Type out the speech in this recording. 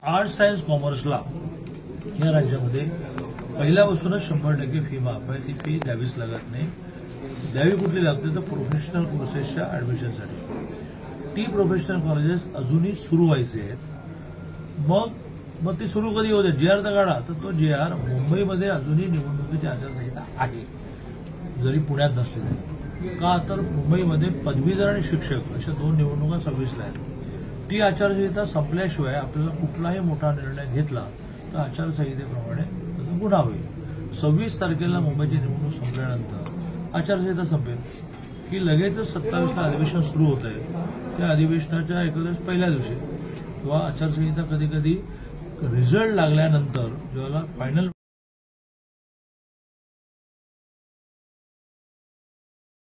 Arts science कॉमर्सला या राज्यामध्ये पहिल्यापासूनच 100% फी माफ आहे. ती फी द्यावीच लागत नाही. द्यावी कुठली लागते तर प्रोफेशनल कोर्सेसच्या ऍडमिशनसाठी. टी प्रोफेशनल कॉलेजेस अजूनही सुरू व्हायचे आहेत. मग ती सुरू कधी होते? जे.आर. तर काढा. तर तो जे.आर. मुंबईमध्ये अजूनही निवडणुकीची आचारसंहिता आहे, जरी पुण्यात नसली तरी. का तर मुंबईमध्ये पदवीधर आणि शिक्षक अशा 2 निवडणुका 26ला आहेत. ती आचारसंहिता संपल्याशिवाय आपल्याला कुठलाही मोठा निर्णय घेतला तर आचारसंहितेप्रमाणे त्याचा गुन्हा होईल. 26 तारखेला मुंबईची निवडणूक संपल्यानंतर आचारसंहिता संपेल की लगेचच 27ला अधिवेशन सुरू होत आहे. त्या अधिवेशनाच्या एखाद्याच पहिल्या दिवशी किंवा आचारसंहिता कधी कधी रिझल्ट लागल्यानंतर जेव्हा फायनल